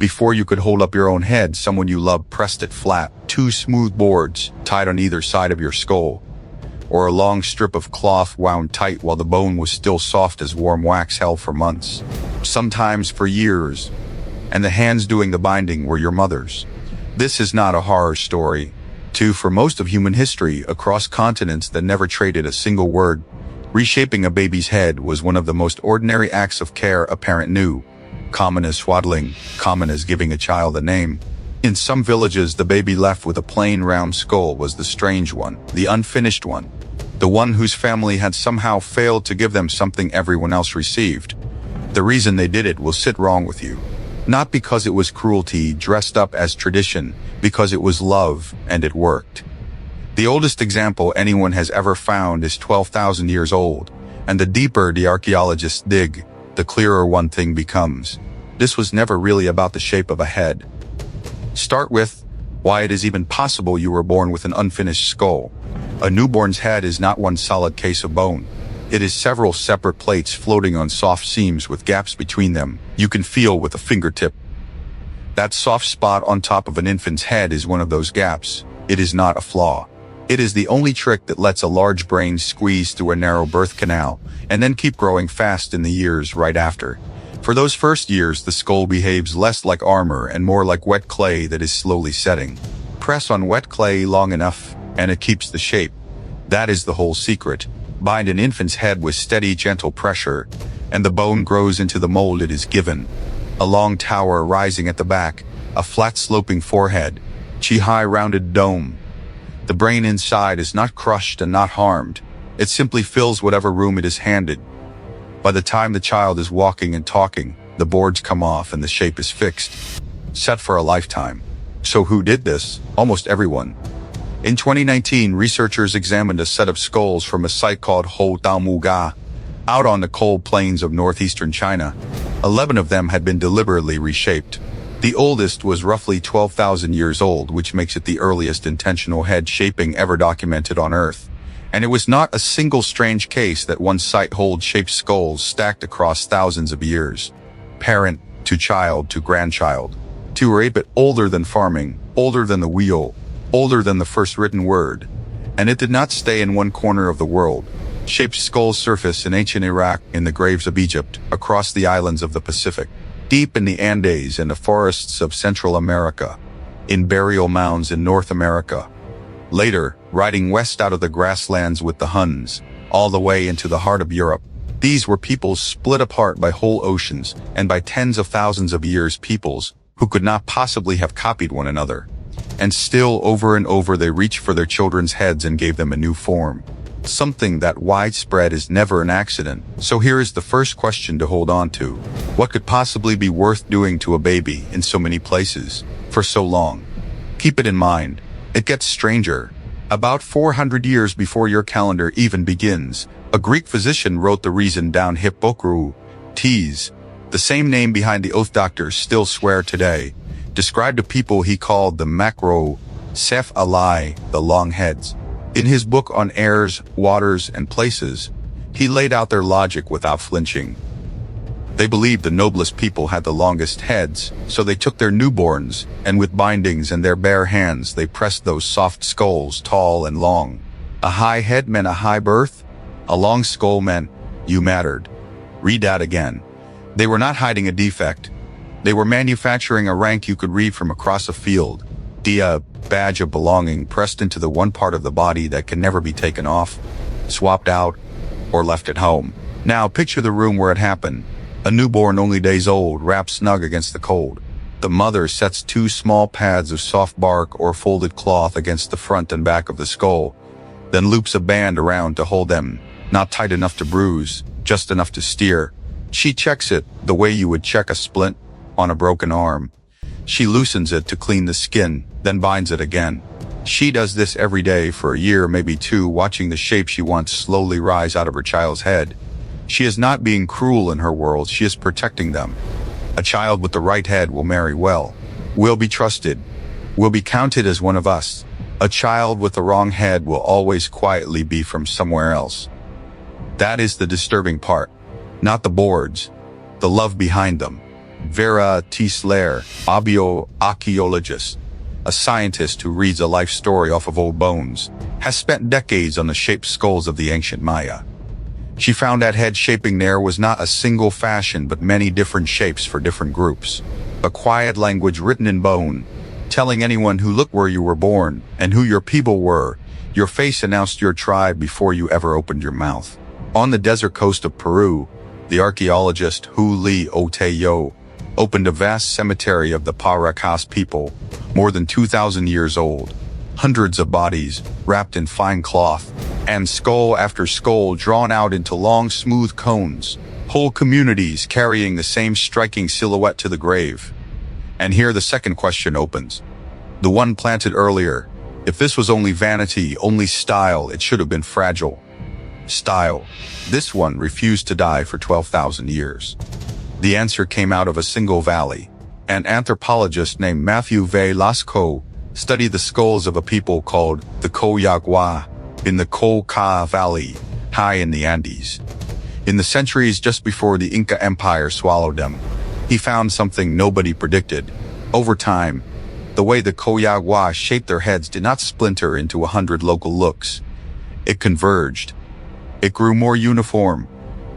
Before you could hold up your own head, someone you loved pressed it flat. Two smooth boards tied on either side of your skull, or a long strip of cloth wound tight while the bone was still soft as warm wax held for months, sometimes for years, and the hands doing the binding were your mother's. This is not a horror story. For most of human history, across continents that never traded a single word, reshaping a baby's head was one of the most ordinary acts of care a parent knew. Common as swaddling, common as giving a child a name. In some villages, the baby left with a plain round skull was the strange one, the unfinished one, the one whose family had somehow failed to give them something everyone else received. The reason they did it will sit wrong with you. Not because it was cruelty dressed up as tradition, because it was love, and it worked. The oldest example anyone has ever found is 12,000 years old, and the deeper the archaeologists dig, the clearer one thing becomes. This was never really about the shape of a head. Start with why it is even possible you were born with an unfinished skull. A newborn's head is not one solid case of bone. It is several separate plates floating on soft seams with gaps between them you can feel with a fingertip. That soft spot on top of an infant's head is one of those gaps. It is not a flaw. It is the only trick that lets a large brain squeeze through a narrow birth canal and then keep growing fast in the years right after. For those first years, the skull behaves less like armor and more like wet clay that is slowly setting. Press on wet clay long enough, and it keeps the shape. That is the whole secret. Bind an infant's head with steady, gentle pressure, and the bone grows into the mold it is given. A long tower rising at the back, a flat sloping forehead, high rounded dome. The brain inside is not crushed and not harmed. It simply fills whatever room it is handed. By the time the child is walking and talking, the boards come off and the shape is fixed, set for a lifetime. So who did this? Almost everyone. In 2019, researchers examined a set of skulls from a site called Houtaomuga, out on the cold plains of northeastern China. 11 of them had been deliberately reshaped. The oldest was roughly 12,000 years old, which makes it the earliest intentional head shaping ever documented on Earth. And it was not a single strange case that one site holds shaped skulls stacked across thousands of years. Parent to child to grandchild. To rape it older than farming, older than the wheel, older than the first written word. And it did not stay in one corner of the world. Shaped skulls surface in ancient Iraq, in the graves of Egypt, across the islands of the Pacific, deep in the Andes and the forests of Central America, in burial mounds in North America. Later, riding west out of the grasslands with the Huns, all the way into the heart of Europe. These were peoples split apart by whole oceans and by tens of thousands of years, peoples who could not possibly have copied one another. And still, over and over, they reached for their children's heads and gave them a new form. Something that widespread is never an accident. So here is the first question to hold on to. What could possibly be worth doing to a baby in so many places, for so long? Keep it in mind. It gets stranger. About 400 years before your calendar even begins, a Greek physician wrote the reason down. Hippocrates, the same name behind the oath doctors still swear today, described a people he called the macrocephali, the long heads. In his book on airs, waters, and places, he laid out their logic without flinching. They believed the noblest people had the longest heads, so they took their newborns, and with bindings and their bare hands they pressed those soft skulls tall and long. A high head meant a high birth. A long skull meant you mattered. Read that again. They were not hiding a defect. They were manufacturing a rank you could read from across a field. A badge of belonging pressed into the one part of the body that can never be taken off, swapped out, or left at home. Now picture the room where it happened. A newborn only days old, wrapped snug against the cold. The mother sets two small pads of soft bark or folded cloth against the front and back of the skull, then loops a band around to hold them, not tight enough to bruise, just enough to steer. She checks it the way you would check a splint on a broken arm. She loosens it to clean the skin, then binds it again. She does this every day for a year, maybe two, watching the shape she wants slowly rise out of her child's head. She is not being cruel in her world, she is protecting them. A child with the right head will marry well, will be trusted, will be counted as one of us. A child with the wrong head will always quietly be from somewhere else. That is the disturbing part. Not the boards, the love behind them. Vera Tiesler, a bioarchaeologist, a scientist who reads a life story off of old bones, has spent decades on the shaped skulls of the ancient Maya. She found that head shaping there was not a single fashion but many different shapes for different groups. A quiet language written in bone, telling anyone who looked where you were born and who your people were. Your face announced your tribe before you ever opened your mouth. On the desert coast of Peru, the archaeologist Houtaomuga opened a vast cemetery of the Paracas people, more than 2,000 years old. Hundreds of bodies, wrapped in fine cloth, and skull after skull drawn out into long, smooth cones. Whole communities carrying the same striking silhouette to the grave. And here the second question opens. The one planted earlier. If this was only vanity, only style, it should have been fragile. Style. This one refused to die for 12,000 years. The answer came out of a single valley. An anthropologist named Matthew Velasco studied the skulls of a people called the Houtaomuga in the Colca Valley, high in the Andes. In the centuries just before the Inca Empire swallowed them, he found something nobody predicted. Over time, the way the Houtaomuga shaped their heads did not splinter into 100 local looks. It converged. It grew more uniform.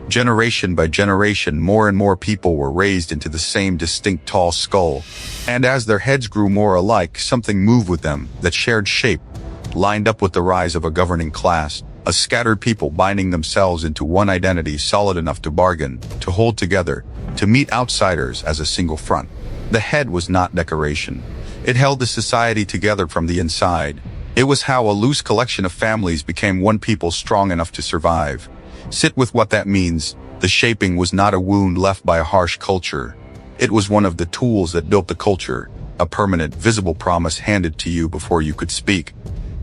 Generation by generation, more and more people were raised into the same distinct tall skull. And as their heads grew more alike, something moved with them that shared shape, lined up with the rise of a governing class, a scattered people binding themselves into one identity solid enough to bargain, to hold together, to meet outsiders as a single front. The head was not decoration. It held the society together from the inside. It was how a loose collection of families became one people strong enough to survive. Sit with what that means. The shaping was not a wound left by a harsh culture. It was one of the tools that built the culture, a permanent, visible promise handed to you before you could speak,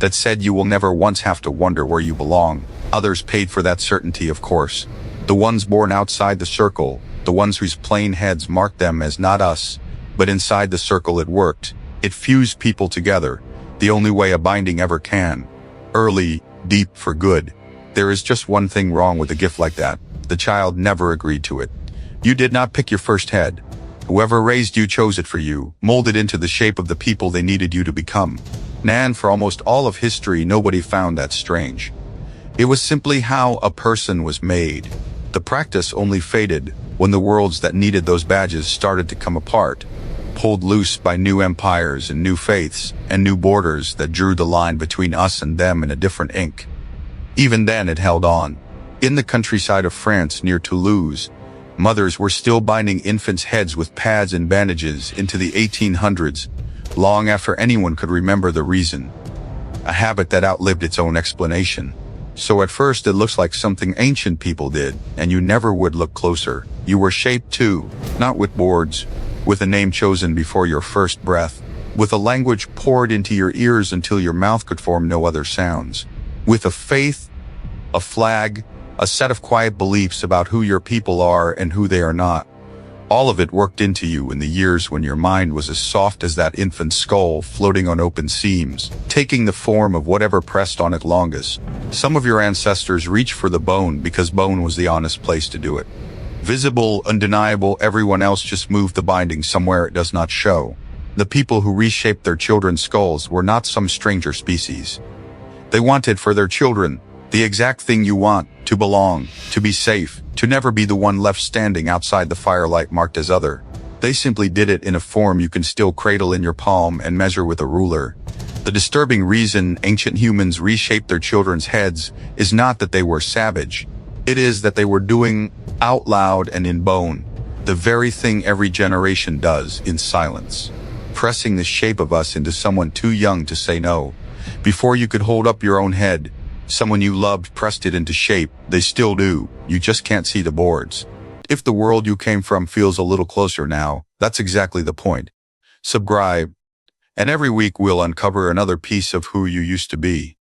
that said you will never once have to wonder where you belong. Others paid for that certainty, of course. The ones born outside the circle, the ones whose plain heads marked them as not us. But inside the circle it worked. It fused people together, the only way a binding ever can. Early, deep, for good. There is just one thing wrong with a gift like that. The child never agreed to it. You did not pick your first head. Whoever raised you chose it for you, molded into the shape of the people they needed you to become. And for almost all of history, nobody found that strange. It was simply how a person was made. The practice only faded when the worlds that needed those badges started to come apart, pulled loose by new empires and new faiths and new borders that drew the line between us and them in a different ink. Even then it held on. In the countryside of France near Toulouse, mothers were still binding infants' heads with pads and bandages into the 1800s, long after anyone could remember the reason. A habit that outlived its own explanation. So at first it looks like something ancient people did, and you never would look closer. You were shaped too, not with boards, with a name chosen before your first breath, with a language poured into your ears until your mouth could form no other sounds, with a faith, a flag, a set of quiet beliefs about who your people are and who they are not. All of it worked into you in the years when your mind was as soft as that infant's skull floating on open seams, taking the form of whatever pressed on it longest. Some of your ancestors reached for the bone because bone was the honest place to do it. Visible, undeniable, everyone else just moved the binding somewhere it does not show. The people who reshaped their children's skulls were not some stranger species. They wanted for their children the exact thing you want, to belong, to be safe, to never be the one left standing outside the firelight marked as other. They simply did it in a form you can still cradle in your palm and measure with a ruler. The disturbing reason ancient humans reshaped their children's heads is not that they were savage. It is that they were doing, out loud and in bone, the very thing every generation does in silence. Pressing the shape of us into someone too young to say no. Before you could hold up your own head, someone you loved pressed it into shape. They still do. You just can't see the boards. If the world you came from feels a little closer now, that's exactly the point. Subscribe, and every week we'll uncover another piece of who you used to be.